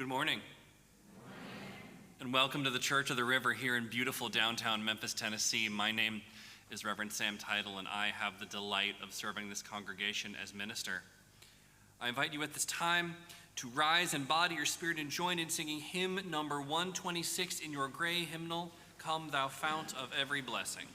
Good morning. And welcome to the Church of the River here in beautiful downtown Memphis, Tennessee. My name is Reverend Sam Teitel, and I have the delight of serving this congregation as minister. I invite you at this time to rise and body your spirit and join in singing hymn number 126 in your gray hymnal, Come Thou Fount of Every Blessing.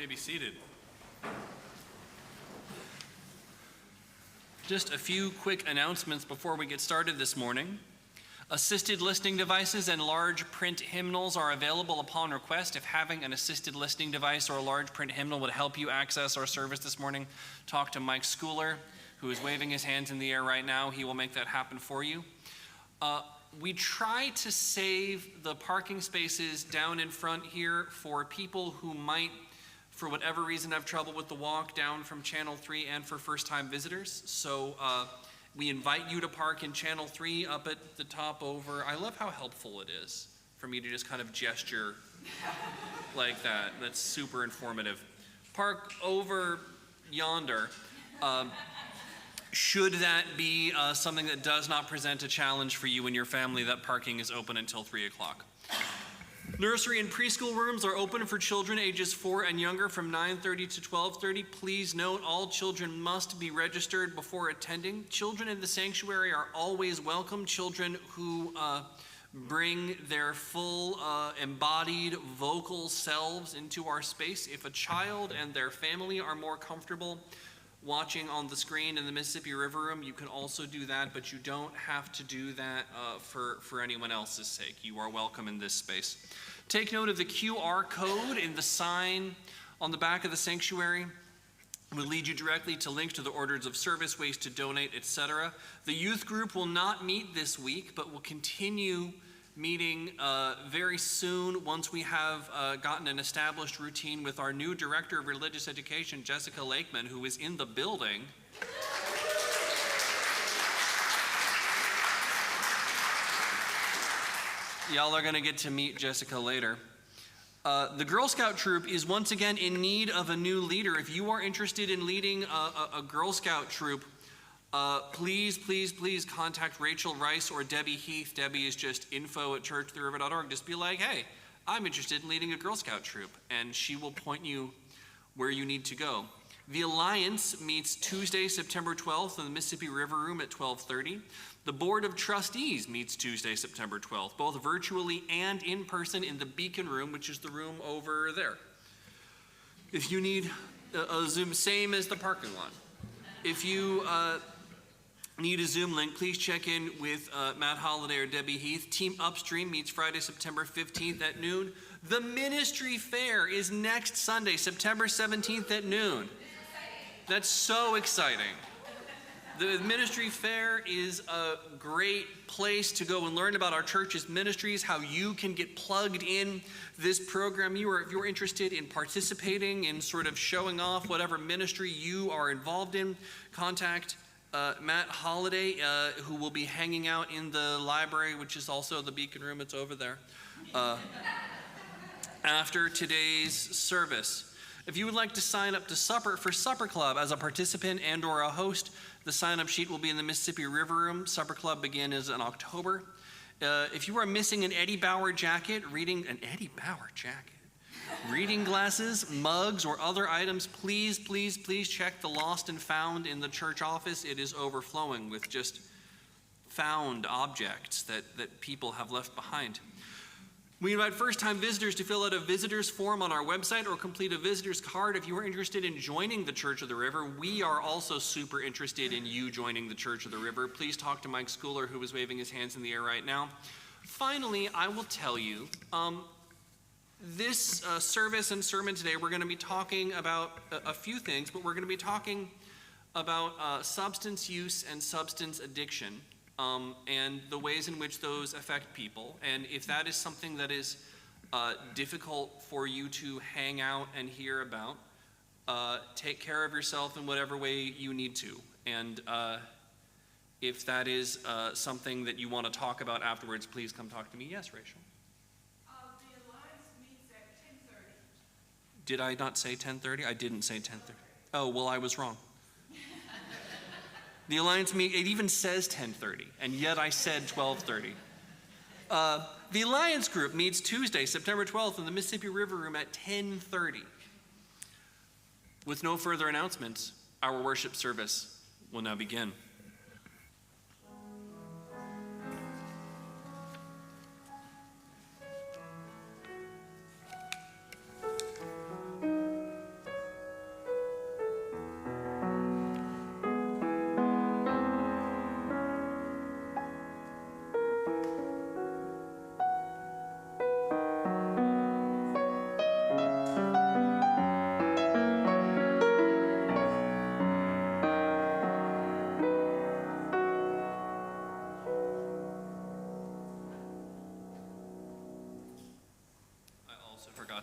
Be seated. Just a few quick announcements before we get started this morning. Assisted listening devices and large print hymnals are available upon request. If having an assisted listening device or a large print hymnal would help you access our service this morning, talk to Mike Schooler, who is waving his hands in the air right now. He will make that happen for you. We try to save the parking spaces down in front here for people who might, for whatever reason, have trouble with the walk down from Channel 3 and for first-time visitors. So we invite you to park in Channel 3 up at the top over. I love how helpful it is for me to just kind of gesture like that. That's super informative. Park over yonder. Should that be something that does not present a challenge for you and your family, that parking is open until 3 o'clock. Nursery and preschool rooms are open for children ages 4 and younger from 9:30 to 12:30. Please note all children must be registered before attending. Children in the sanctuary are always welcome. Children who bring their full embodied vocal selves into our space. If a child and their family are more comfortable watching on the screen in the Mississippi River Room, you can also do that, but you don't have to do that for anyone else's sake. You are welcome in this space. Take note of the QR code in the sign on the back of the sanctuary. It will lead you directly to links to the orders of service, ways to donate, etc. The youth group will not meet this week, but will continue meeting very soon once we have gotten an established routine with our new Director of Religious Education, Jessica Lakeman, who is in the building. Y'all are going to get to meet Jessica later. The Girl Scout troop is once again in need of a new leader. If you are interested in leading a Girl Scout troop, please contact Rachel Rice or Debbie Heath. Debbie is just info@churchoftheriver.org. Just be like, hey, I'm interested in leading a Girl Scout troop, and she will point you where you need to go. The Alliance meets Tuesday, September 12th in the Mississippi River Room at 12:30. The Board of Trustees meets Tuesday, September 12th, both virtually and in person in the Beacon Room, which is the room over there. If you need a Zoom, same as the parking lot. If you need a Zoom link, please check in with Matt Holliday or Debbie Heath. Team Upstream meets Friday, September 15th at noon. The Ministry Fair is next Sunday, September 17th at noon. That's so exciting. The Ministry Fair is a great place to go and learn about our church's ministries, how you can get plugged in this program. If you're interested in participating in sort of showing off whatever ministry you are involved in, contact Matt Holliday, who will be hanging out in the library, which is also the Beacon Room. It's over there. After today's service. If you would like to sign up to Supper Club as a participant and or a host, the sign-up sheet will be in the Mississippi River Room. Supper Club begins in October. If you are missing an Eddie Bauer jacket, reading glasses, mugs, or other items, please check the lost and found in the church office. It is overflowing with just found objects that people have left behind. We invite first-time visitors to fill out a visitor's form on our website or complete a visitor's card. If you are interested in joining the Church of the River, we are also super interested in you joining the Church of the River. Please talk to Mike Schooler, who is waving his hands in the air right now. Finally, I will tell you, this service and sermon today, we're going to be talking about a few things, but we're going to be talking about substance use and substance addiction. And the ways in which those affect people. And if that is something that is difficult for you to hang out and hear about, take care of yourself in whatever way you need to. And if that is something that you want to talk about afterwards, please come talk to me. Yes, Rachel? The Alliance meets at 10:30. Did I not say 10:30? I didn't say 10:30. Oh, well, I was wrong. The Alliance it even says 10:30, and yet I said 12:30. The Alliance group meets Tuesday, September 12th in the Mississippi River Room at 10:30. With no further announcements, our worship service will now begin.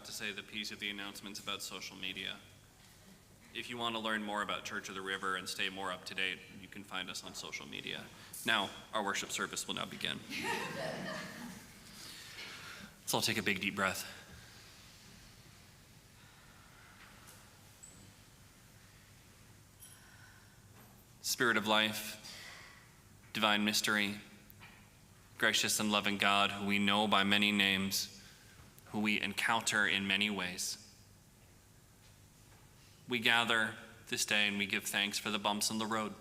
To say the piece of the announcements about social media. If you want to learn more about Church of the River and stay more up to date, you can find us on social media. Now, our worship service will now begin. Let's all take a big deep breath. Spirit of life, divine mystery, gracious and loving God, who we know by many names, who we encounter in many ways. We gather this day and we give thanks for the bumps in the road.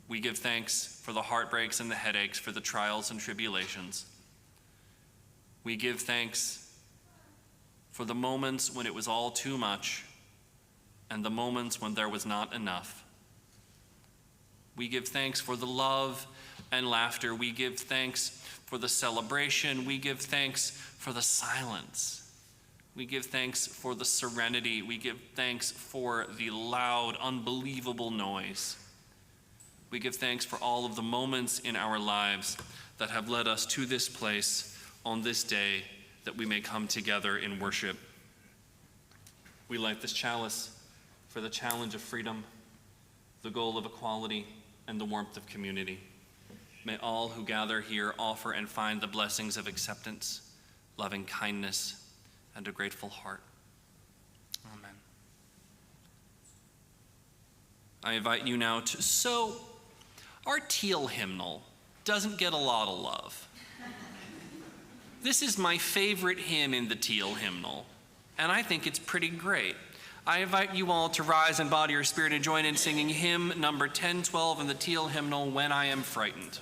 We give thanks for the heartbreaks and the headaches, for the trials and tribulations. We give thanks for the moments when it was all too much and the moments when there was not enough. We give thanks for the love and laughter. We give thanks for the celebration. We give thanks for the silence. We give thanks for the serenity. We give thanks for the loud, unbelievable noise. We give thanks for all of the moments in our lives that have led us to this place on this day that we may come together in worship. We light this chalice for the challenge of freedom, the goal of equality, and the warmth of community. May all who gather here offer and find the blessings of acceptance, loving kindness, and a grateful heart. Amen. I invite you now to, our teal hymnal doesn't get a lot of love. This is my favorite hymn in the teal hymnal, and I think it's pretty great. I invite you all to rise in body or spirit and join in singing hymn number 1012 in the teal hymnal, When I Am Frightened.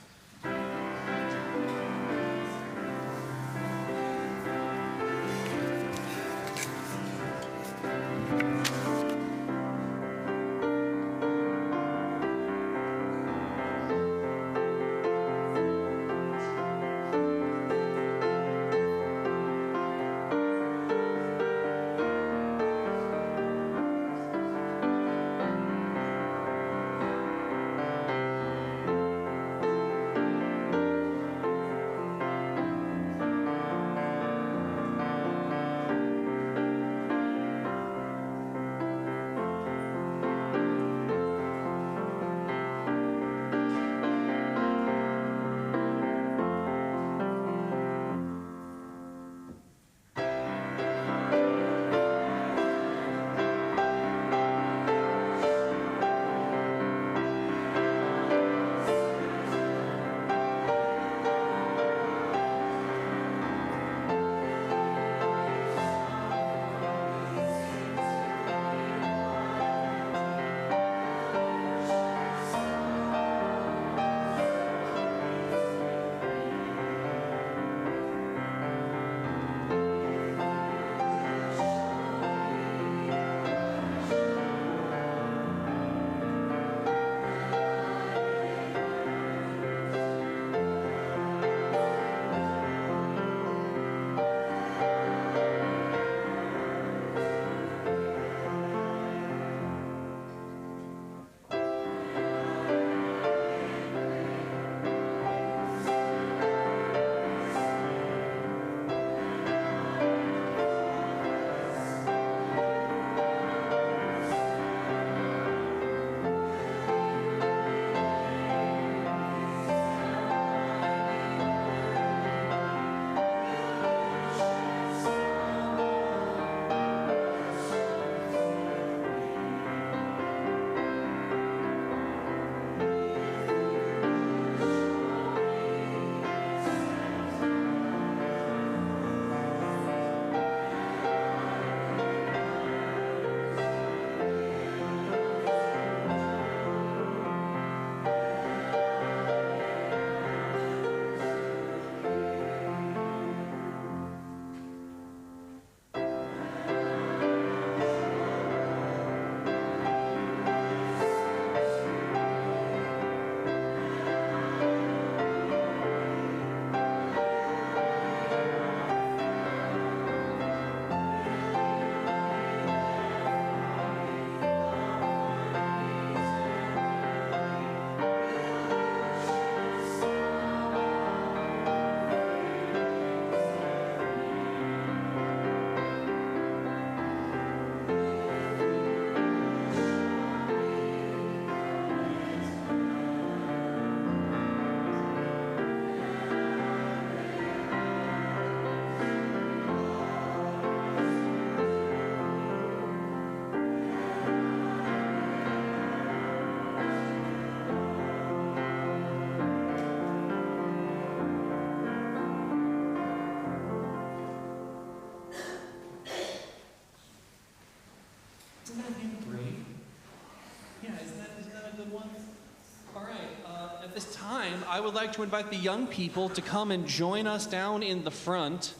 this time, I would like to invite the young people to come and join us down in the front.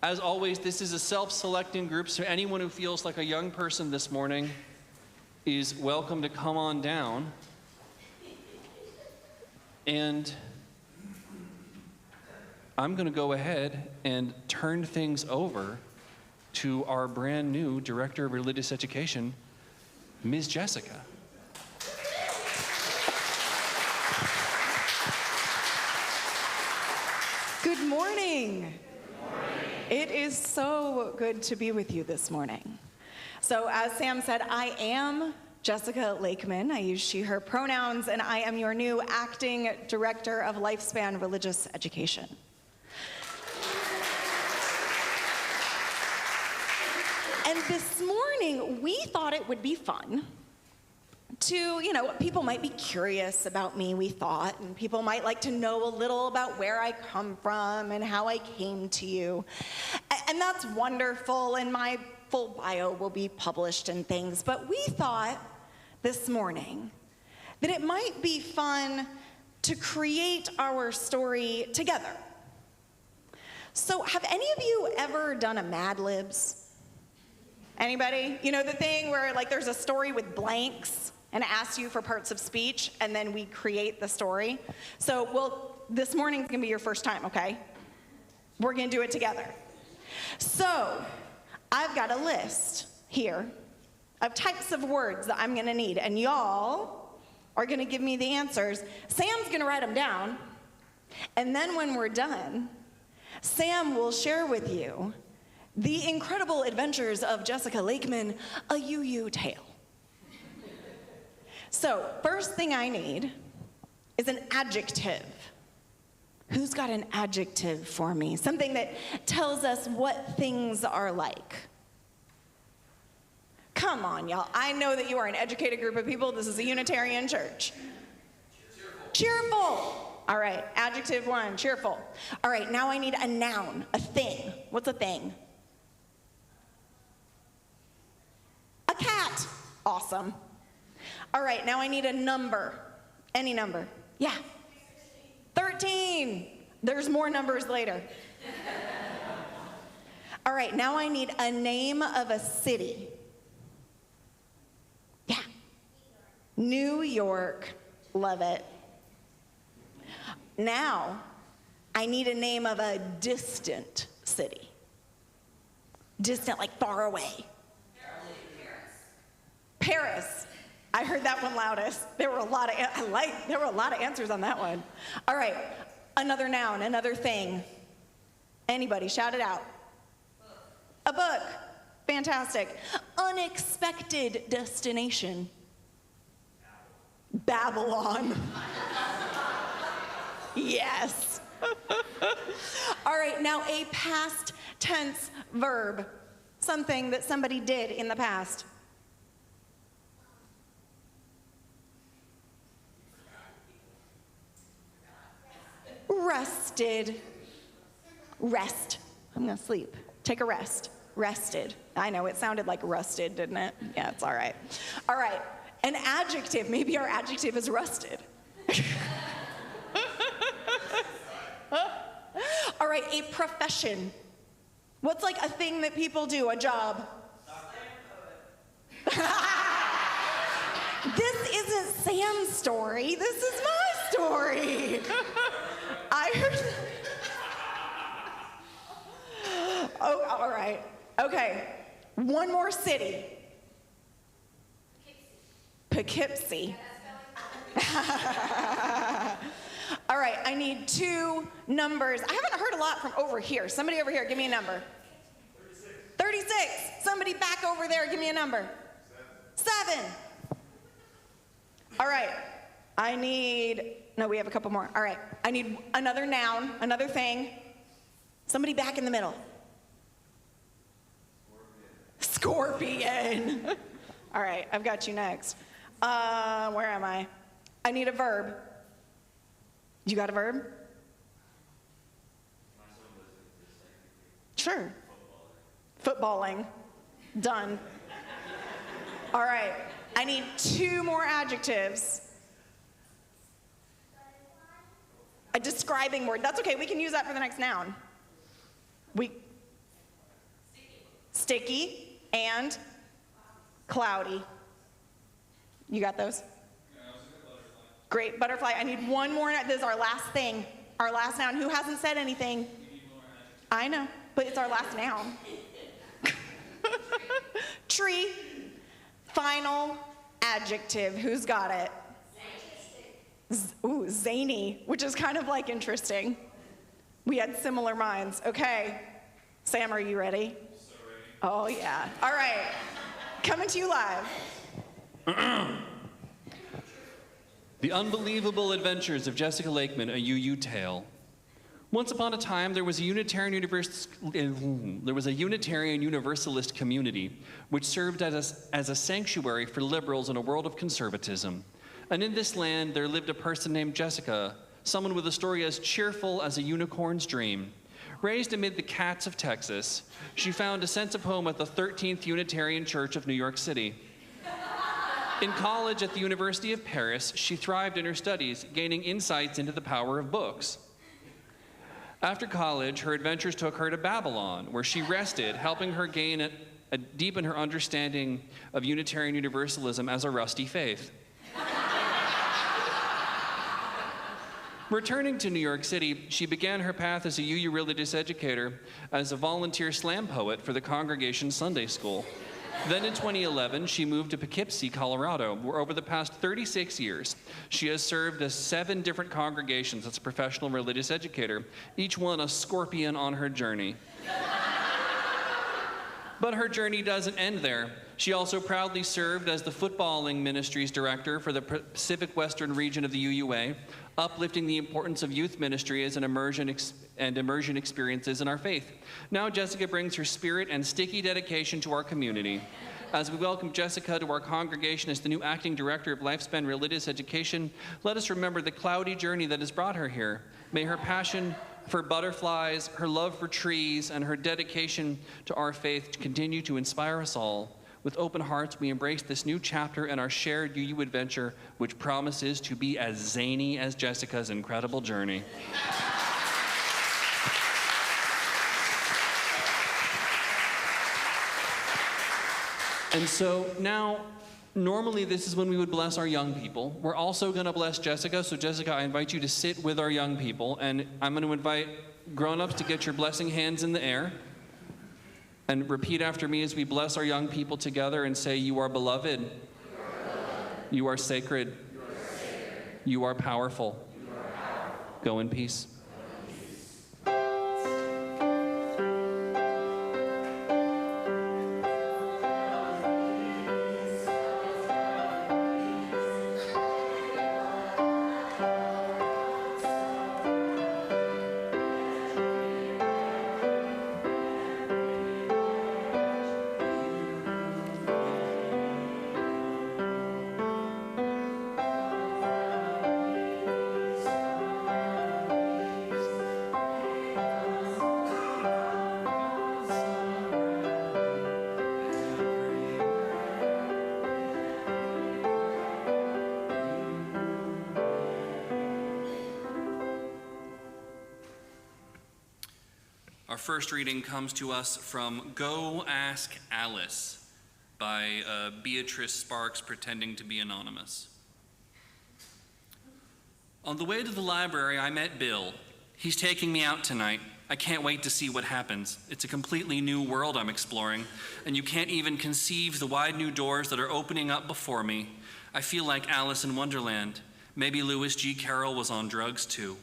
As always, this is a self-selecting group, so anyone who feels like a young person this morning is welcome to come on down. And I'm going to go ahead and turn things over to our brand new Director of Religious Education, Ms. Jessica. Good morning. It is so good to be with you this morning. So as Sam said, I am Jessica Lakeman. I use she, her pronouns, and I am your new Acting Director of Lifespan Religious Education. And this morning, we thought it would be fun to, people might be curious about me, we thought, and people might like to know a little about where I come from and how I came to you. And that's wonderful, and my full bio will be published and things. But we thought this morning that it might be fun to create our story together. So have any of you ever done a Mad Libs? Anybody? You know the thing where like there's a story with blanks and it asks you for parts of speech and then we create the story? So this morning's gonna be your first time, okay? We're gonna do it together. So I've got a list here of types of words that I'm gonna need, and y'all are gonna give me the answers. Sam's gonna write them down, and then when we're done, Sam will share with you the incredible adventures of Jessica Lakeman, a UU tale. So, first thing I need is an adjective. Who's got an adjective for me? Something that tells us what things are like. Come on, y'all. I know that you are an educated group of people. This is a Unitarian church. Cheerful. All right, adjective one, cheerful. All right, now I need a noun, a thing. What's a thing? A cat. Awesome. All right, now I need a number. Any number. Yeah. 13. There's more numbers later. All right, now I need a name of a city. Yeah. New York. Love it. Now, I need a name of a distant city. Distant, like far away. Paris. I heard that one loudest. There were a lot of answers on that one. All right, another noun, another thing. Anybody, shout it out. A book. Fantastic. Unexpected destination. Babylon. Yes. All right, now a past tense verb. Something that somebody did in the past. Rested. Rest. I'm gonna sleep. Take a rest. Rested. I know, it sounded like rusted, didn't it? Yeah, it's all right. All right, an adjective. Maybe our adjective is rusted. All right, a profession. What's like a thing that people do, a job? This isn't Sam's story, this is my story. I heard. Oh, all right. Okay. One more city. Poughkeepsie. All right, I need two numbers. I haven't heard a lot from over here. Somebody over here, give me a number. 36. 36. Somebody back over there, give me a number. 7. All right, I need, no, we have a couple more. All right, I need another noun, another thing. Somebody back in the middle. Scorpion. All right, I've got you next. Where am I? I need a verb. You got a verb? Sure. Footballing. Done. All right, I need 2 more adjectives. A describing word. That's okay, we can use that for the next noun. Sticky and cloudy. You got those? Great, butterfly. I need one more. This is our last thing. Our last noun. Who hasn't said anything? I know, but it's our last noun. Tree. Final adjective. Who's got it? Ooh, zany, which is kind of like interesting. We had similar minds. Okay. Sam, are you ready? So ready. Oh, yeah. All right. Coming to you live. The Unbelievable Adventures of Jessica Lakeman, a UU Tale. Once upon a time, there was a Unitarian Universalist community which served as a sanctuary for liberals in a world of conservatism. And in this land, there lived a person named Jessica, someone with a story as cheerful as a unicorn's dream. Raised amid the cats of Texas, she found a sense of home at the 13th Unitarian Church of New York City. In college at the University of Paris, she thrived in her studies, gaining insights into the power of books. After college, her adventures took her to Babylon, where she rested, helping her deepen her understanding of Unitarian Universalism as a rusty faith. Returning to New York City, she began her path as a UU religious educator, as a volunteer slam poet for the congregation Sunday School. Then in 2011, she moved to Poughkeepsie, Colorado, where over the past 36 years, she has served as 7 different congregations as a professional religious educator, each one a scorpion on her journey. But her journey doesn't end there. She also proudly served as the footballing ministries director for the Pacific Western region of the UUA, uplifting the importance of youth ministry as an immersion experiences in our faith. Now Jessica brings her spirit and sticky dedication to our community. As we welcome Jessica to our congregation as the new acting director of Lifespan Religious Education, let us remember the cloudy journey that has brought her here. May her passion for butterflies, her love for trees, and her dedication to our faith continue to inspire us all. With open hearts, we embrace this new chapter in our shared UU adventure, which promises to be as zany as Jessica's incredible journey. And so now, normally this is when we would bless our young people. We're also going to bless Jessica. So Jessica, I invite you to sit with our young people, and I'm going to invite grown-ups to get your blessing hands in the air. And repeat after me as we bless our young people together and say, you are beloved. You are sacred. You are powerful. Go in peace. Our first reading comes to us from Go Ask Alice by Beatrice Sparks, pretending to be anonymous. On the way to the library, I met Bill. He's taking me out tonight. I can't wait to see what happens. It's a completely new world I'm exploring, and you can't even conceive the wide new doors that are opening up before me. I feel like Alice in Wonderland. Maybe Lewis G. Carroll was on drugs too.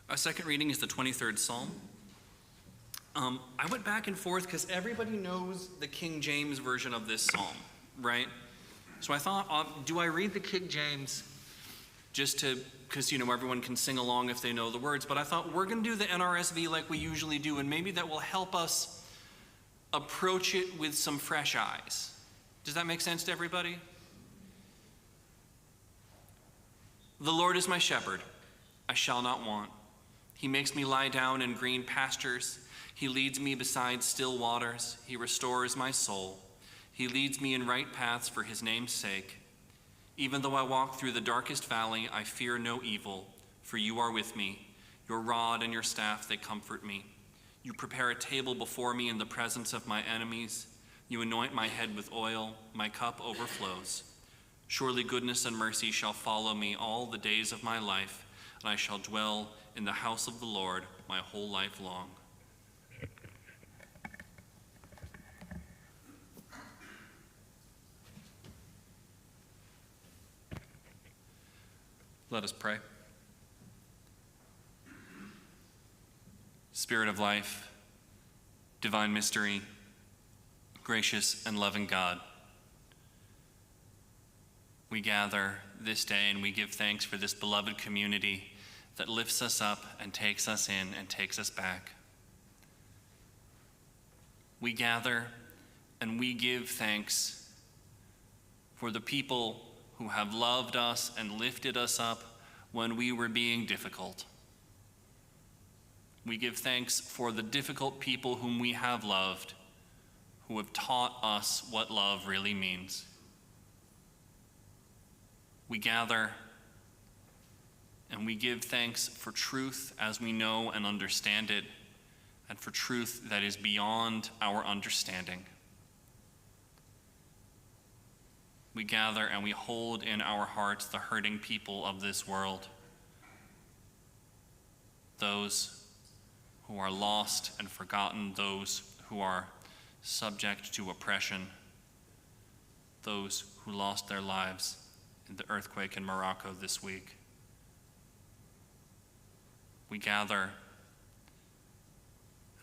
Our second reading is the 23rd Psalm. I went back and forth because everybody knows the King James version of this psalm, right? So I thought, do I read the King James just to, because, everyone can sing along if they know the words, but I thought we're going to do the NRSV like we usually do, and maybe that will help us approach it with some fresh eyes. Does that make sense to everybody? The Lord is my shepherd, I shall not want. He makes me lie down in green pastures. He leads me beside still waters. He restores my soul. He leads me in right paths for his name's sake. Even though I walk through the darkest valley, I fear no evil, for you are with me. Your rod and your staff, they comfort me. You prepare a table before me in the presence of my enemies. You anoint my head with oil. My cup overflows. Surely goodness and mercy shall follow me all the days of my life, and I shall dwell in the house of the Lord my whole life long. Let us pray. Spirit of life, divine mystery, gracious and loving God, we gather this day and we give thanks for this beloved community that lifts us up and takes us in and takes us back. We gather and we give thanks for the people who have loved us and lifted us up when we were being difficult. We give thanks for the difficult people whom we have loved, who have taught us what love really means. We gather and we give thanks for truth as we know and understand it, and for truth that is beyond our understanding. We gather and we hold in our hearts the hurting people of this world, those who are lost and forgotten, those who are subject to oppression, those who lost their lives in the earthquake in Morocco this week. We gather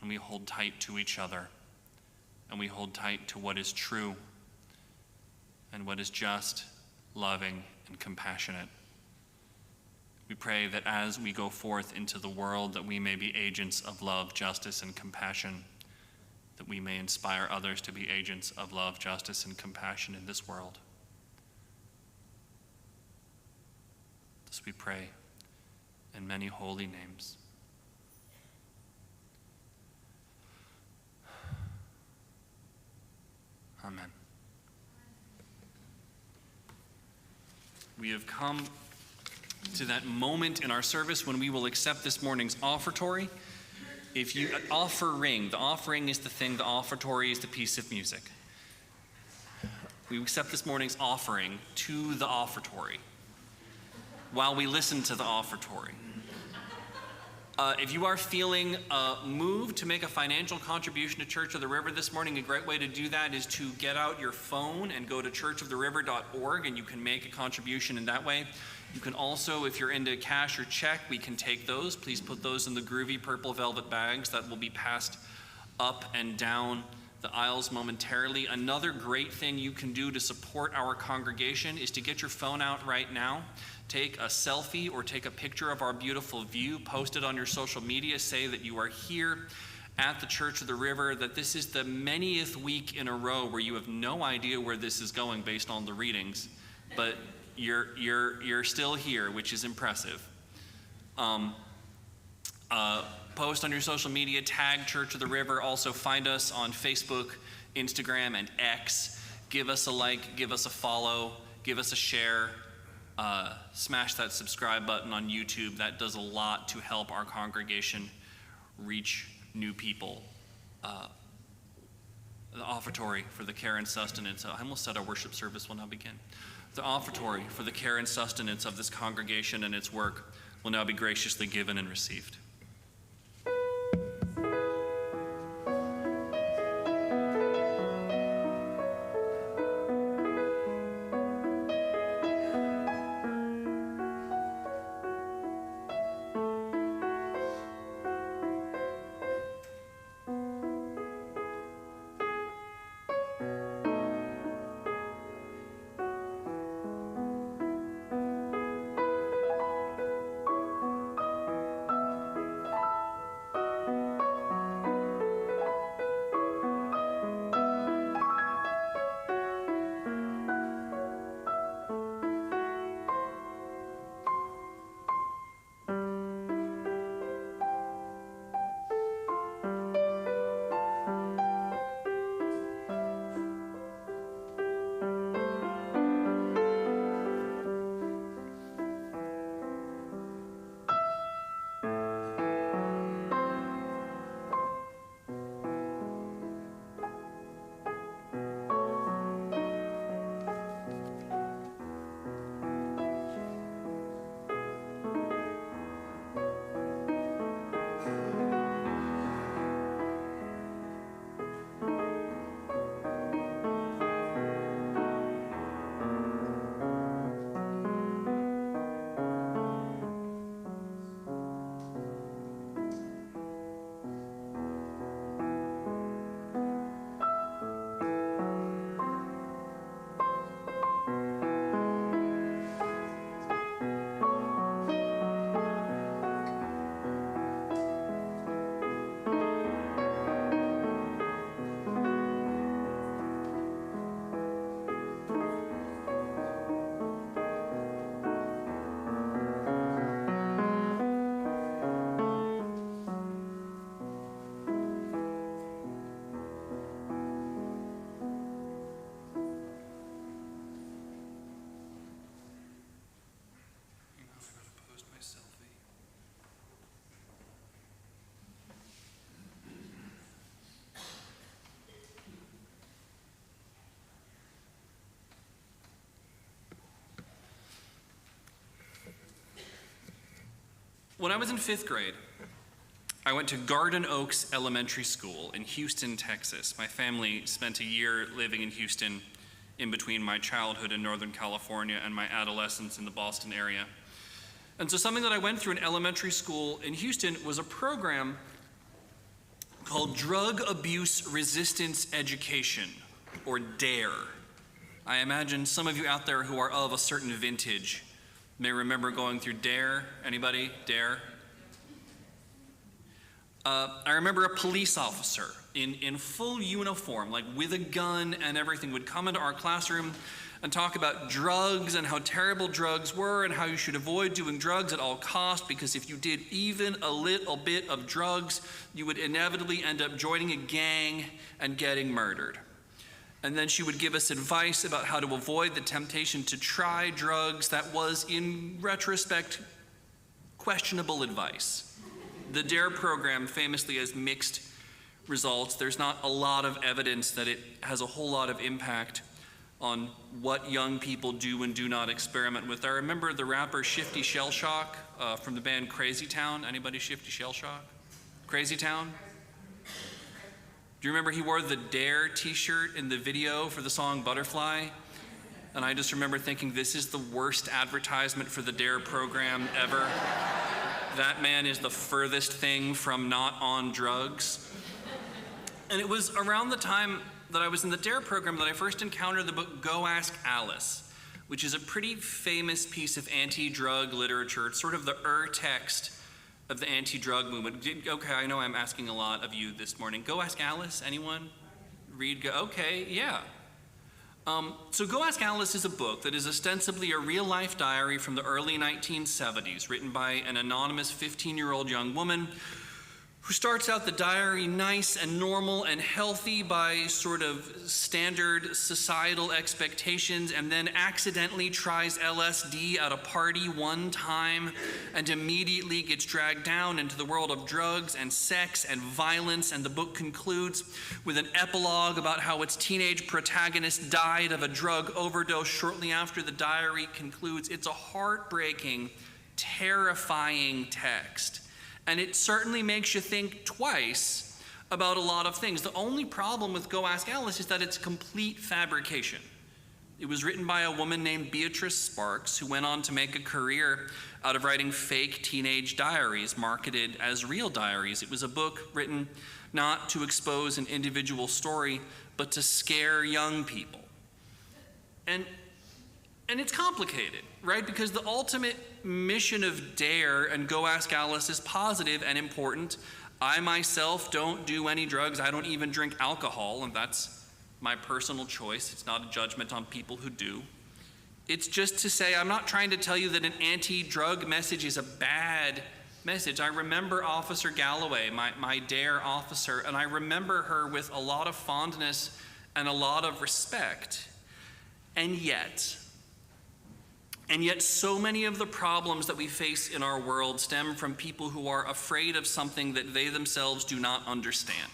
and we hold tight to each other, and we hold tight to what is true and what is just, loving, and compassionate. We pray that as we go forth into the world, that we may be agents of love, justice, and compassion, that we may inspire others to be agents of love, justice, and compassion in this world. This we pray in many holy names. Amen. We have come to that moment in our service when we will accept this morning's offertory. The offering is the thing, the offertory is the piece of music. We accept this morning's offering to the offertory while we listen to the offertory. If you are feeling moved to make a financial contribution to Church of the River this morning, a great way to do that is to get out your phone and go to churchoftheriver.org, and you can make a contribution in that way. You can also, if you're into cash or check, we can take those. Please put those in the groovy purple velvet bags that will be passed up and down the aisles momentarily. Another great thing you can do to support our congregation is to get your phone out right now. Take a selfie or take a picture of our beautiful view, post it on your social media, say that you are here at the Church of the River, that this is the manyth week in a row where you have no idea where this is going based on the readings, but you're still here, which is impressive. Post on your social media, tag Church of the River. Also find us on Facebook, Instagram, and X. Give us a like, give us a follow, give us a share. Smash that subscribe button on YouTube. That does a lot to help our congregation reach new people. The offertory for the care and sustenance. I almost said our worship service will now begin. The offertory for the care and sustenance of this congregation and its work will now be graciously given and received. When I was in 5th grade, I went to Garden Oaks Elementary School in Houston, Texas. My family spent a year living in Houston in between my childhood in Northern California and my adolescence in the Boston area. And so something that I went through in elementary school in Houston was a program called Drug Abuse Resistance Education, or DARE. I imagine some of you out there who are of a certain vintage may remember going through DARE. Anybody? DARE? I remember a police officer in full uniform, like with a gun and everything, would come into our classroom and talk about drugs and how terrible drugs were and how you should avoid doing drugs at all costs, because if you did even a little bit of drugs, you would inevitably end up joining a gang and getting murdered. And then she would give us advice about how to avoid the temptation to try drugs that was, in retrospect, questionable advice. The DARE program famously has mixed results. There's not a lot of evidence that it has a whole lot of impact on what young people do and do not experiment with. I remember the rapper Shifty Shell Shock from the band Crazy Town. Anybody Shifty Shell Shock? Crazy Town? Do you remember he wore the DARE t-shirt in the video for the song Butterfly? And I just remember thinking, this is the worst advertisement for the DARE program ever. That man is the furthest thing from not on drugs. And it was around the time that I was in the DARE program that I first encountered the book Go Ask Alice, which is a pretty famous piece of anti-drug literature. It's sort of the text of the anti-drug movement. Okay, I know I'm asking a lot of you this morning. Go Ask Alice, anyone? Okay, yeah. So Go Ask Alice is a book that is ostensibly a real-life diary from the early 1970s, written by an anonymous 15-year-old young woman who starts out the diary nice and normal and healthy by sort of standard societal expectations, and then accidentally tries LSD at a party one time and immediately gets dragged down into the world of drugs and sex and violence. And the book concludes with an epilogue about how its teenage protagonist died of a drug overdose shortly after the diary concludes. It's a heartbreaking, terrifying text. And it certainly makes you think twice about a lot of things. The only problem with Go Ask Alice is that it's complete fabrication. It was written by a woman named Beatrice Sparks, who went on to make a career out of writing fake teenage diaries marketed as real diaries. It was a book written not to expose an individual story, but to scare young people. And it's complicated, right? Because the ultimate mission of DARE and Go Ask Alice is positive and important. I myself don't do any drugs. I don't even drink alcohol, and that's my personal choice. It's not a judgment on people who do. It's just to say, I'm not trying to tell you that an anti-drug message is a bad message. I remember Officer Galloway, my DARE officer, and I remember her with a lot of fondness and a lot of respect. And yet so many of the problems that we face in our world stem from people who are afraid of something that they themselves do not understand.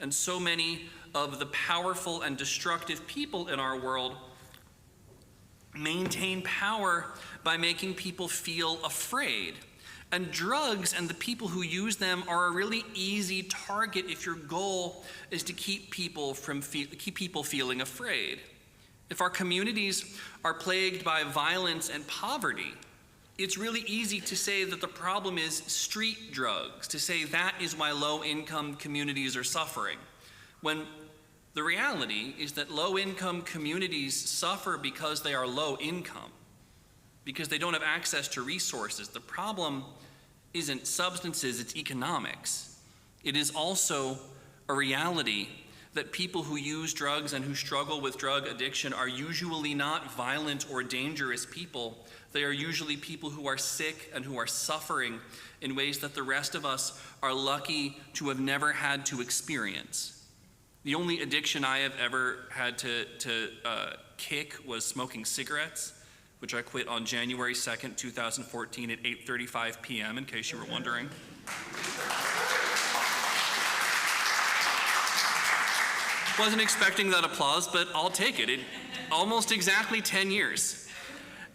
And so many of the powerful and destructive people in our world maintain power by making people feel afraid. And drugs and the people who use them are a really easy target if your goal is to keep people feeling afraid. If our communities are plagued by violence and poverty, it's really easy to say that the problem is street drugs, to say that is why low-income communities are suffering, when the reality is that low-income communities suffer because they are low income, because they don't have access to resources. The problem isn't substances, it's economics. It is also a reality that people who use drugs and who struggle with drug addiction are usually not violent or dangerous people. They are usually people who are sick and who are suffering in ways that the rest of us are lucky to have never had to experience. The only addiction I have ever had to kick was smoking cigarettes, which I quit on January 2nd, 2014 at 8:35 p.m., in case you were wondering. Wasn't expecting that applause, but I'll take it. Almost exactly 10 years.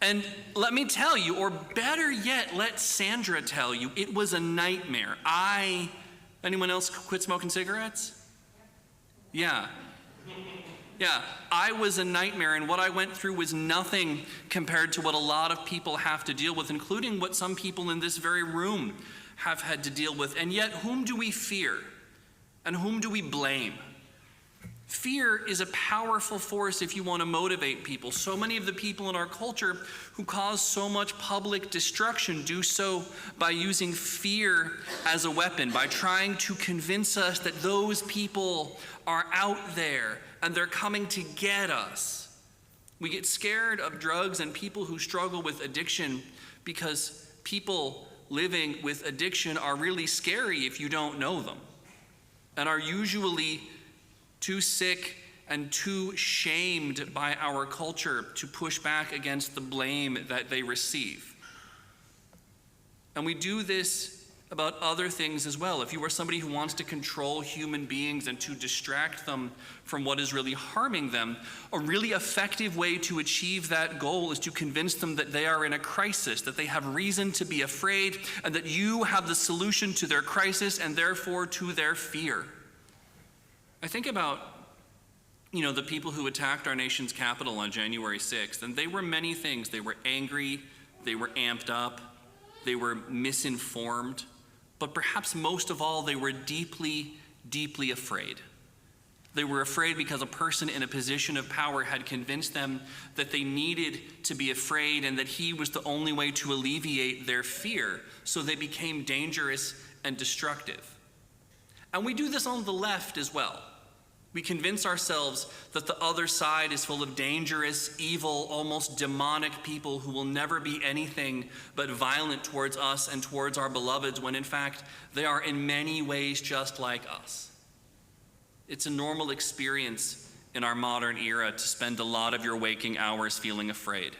And let me tell you, or better yet, let Sandra tell you, it was a nightmare. Anyone else quit smoking cigarettes? Yeah. Yeah, I was a nightmare, and what I went through was nothing compared to what a lot of people have to deal with, including what some people in this very room have had to deal with. And yet, whom do we fear? And whom do we blame? Fear is a powerful force if you want to motivate people. So many of the people in our culture who cause so much public destruction do so by using fear as a weapon, by trying to convince us that those people are out there and they're coming to get us. We get scared of drugs and people who struggle with addiction because people living with addiction are really scary if you don't know them, and are usually too sick and too shamed by our culture to push back against the blame that they receive. And we do this about other things as well. If you are somebody who wants to control human beings and to distract them from what is really harming them, a really effective way to achieve that goal is to convince them that they are in a crisis, that they have reason to be afraid, and that you have the solution to their crisis and therefore to their fear. I think about, the people who attacked our nation's capital on January 6th, and they were many things. They were angry, they were amped up, they were misinformed, but perhaps most of all, they were deeply, deeply afraid. They were afraid because a person in a position of power had convinced them that they needed to be afraid and that he was the only way to alleviate their fear, so they became dangerous and destructive. And we do this on the left as well. We convince ourselves that the other side is full of dangerous, evil, almost demonic people who will never be anything but violent towards us and towards our beloveds, when in fact they are in many ways just like us. It's a normal experience in our modern era to spend a lot of your waking hours feeling afraid.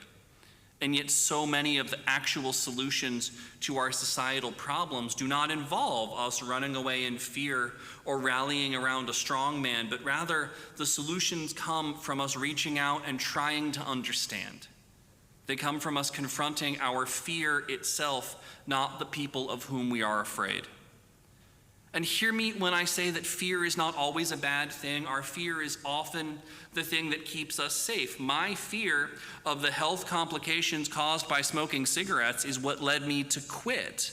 And yet so many of the actual solutions to our societal problems do not involve us running away in fear or rallying around a strong man, but rather the solutions come from us reaching out and trying to understand. They come from us confronting our fear itself, not the people of whom we are afraid. And hear me when I say that fear is not always a bad thing. Our fear is often the thing that keeps us safe. My fear of the health complications caused by smoking cigarettes is what led me to quit.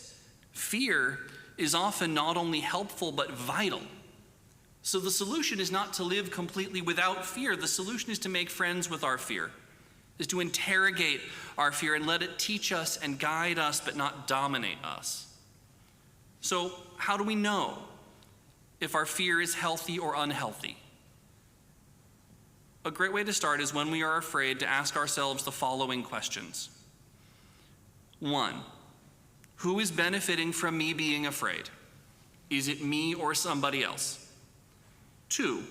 Fear is often not only helpful but vital. So the solution is not to live completely without fear. The solution is to make friends with our fear, is to interrogate our fear and let it teach us and guide us but not dominate us. So how do we know if our fear is healthy or unhealthy? A great way to start is when we are afraid to ask ourselves the following questions. 1, who is benefiting from me being afraid? Is it me or somebody else? 2,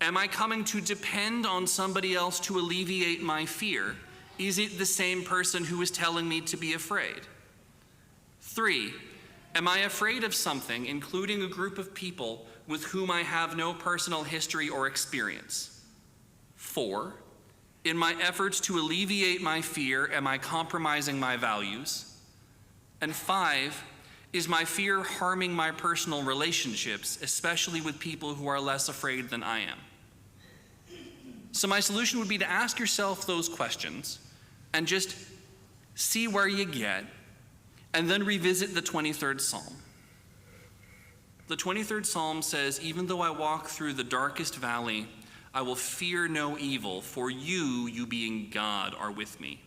am I coming to depend on somebody else to alleviate my fear? Is it the same person who is telling me to be afraid? 3, am I afraid of something, including a group of people with whom I have no personal history or experience? 4, in my efforts to alleviate my fear, am I compromising my values? And 5, is my fear harming my personal relationships, especially with people who are less afraid than I am? So my solution would be to ask yourself those questions and just see where you get, and then revisit the 23rd Psalm. The 23rd Psalm says, even though I walk through the darkest valley, I will fear no evil, for you being God, are with me.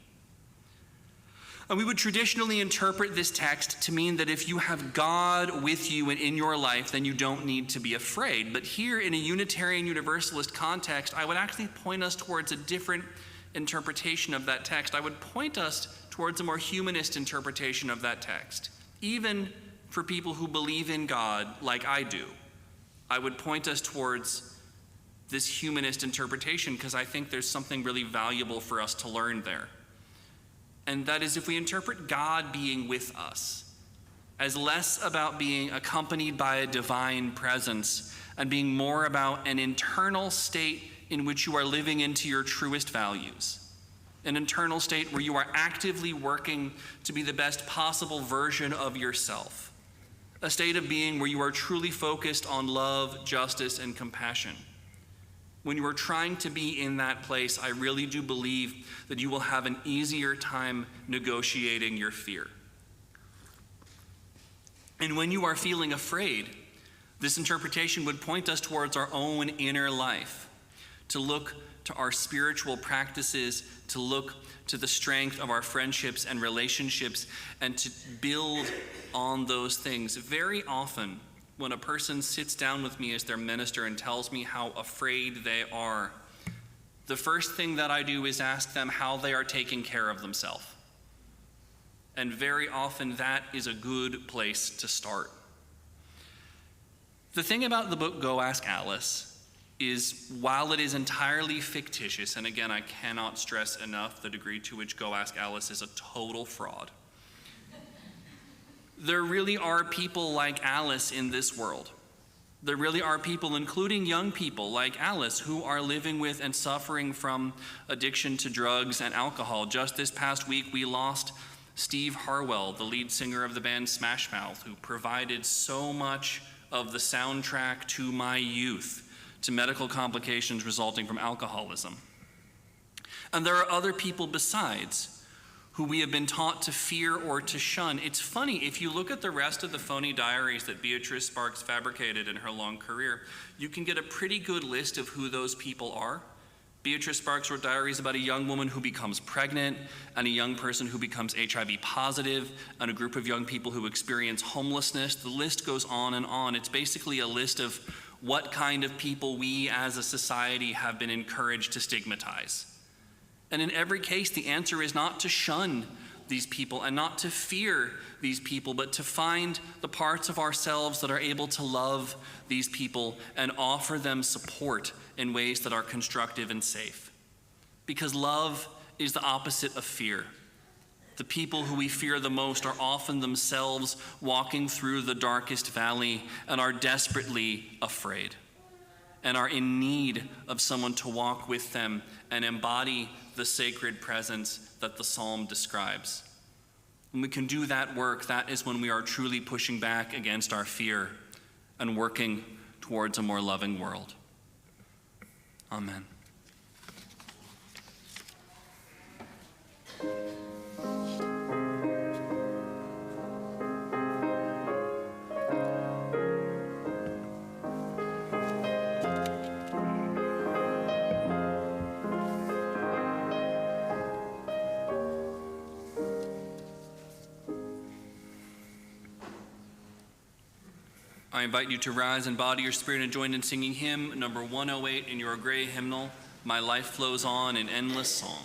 And we would traditionally interpret this text to mean that if you have God with you and in your life, then you don't need to be afraid. But here in a Unitarian Universalist context, I would actually point us towards a different interpretation of that text. I would point us towards a more humanist interpretation of that text. Even for people who believe in God like I do, I would point us towards this humanist interpretation because I think there's something really valuable for us to learn there. And that is if we interpret God being with us as less about being accompanied by a divine presence and being more about an internal state in which you are living into your truest values, an internal state where you are actively working to be the best possible version of yourself, a state of being where you are truly focused on love, justice, and compassion. When you are trying to be in that place, I really do believe that you will have an easier time negotiating your fear. And when you are feeling afraid, this interpretation would point us towards our own inner life, to look to our spiritual practices, to look to the strength of our friendships and relationships, and to build on those things. Very often, when a person sits down with me as their minister and tells me how afraid they are, the first thing that I do is ask them how they are taking care of themselves. And very often that is a good place to start. The thing about the book Go Ask Alice is, while it is entirely fictitious, and again, I cannot stress enough the degree to which Go Ask Alice is a total fraud, there really are people like Alice in this world. There really are people, including young people like Alice, who are living with and suffering from addiction to drugs and alcohol. Just this past week, we lost Steve Harwell, the lead singer of the band Smash Mouth, who provided so much of the soundtrack to my youth, to medical complications resulting from alcoholism. And there are other people besides who we have been taught to fear or to shun. It's funny, if you look at the rest of the phony diaries that Beatrice Sparks fabricated in her long career, you can get a pretty good list of who those people are. Beatrice Sparks wrote diaries about a young woman who becomes pregnant, and a young person who becomes HIV positive, and a group of young people who experience homelessness. The list goes on and on. It's basically a list of what kind of people we as a society have been encouraged to stigmatize. And in every case, the answer is not to shun these people and not to fear these people, but to find the parts of ourselves that are able to love these people and offer them support in ways that are constructive and safe. Because love is the opposite of fear. The people who we fear the most are often themselves walking through the darkest valley and are desperately afraid and are in need of someone to walk with them and embody the sacred presence that the psalm describes. When we can do that work, that is when we are truly pushing back against our fear and working towards a more loving world. Amen. I invite you to rise and body your spirit and join in singing hymn number 108 in your gray hymnal, My Life Flows On in Endless Song.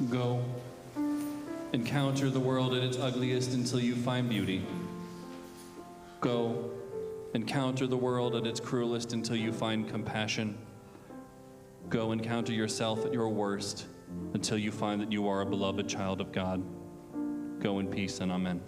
Go. Encounter the world at its ugliest until you find beauty. Go. Encounter the world at its cruelest until you find compassion. Go encounter yourself at your worst until you find that you are a beloved child of God. Go in peace and amen.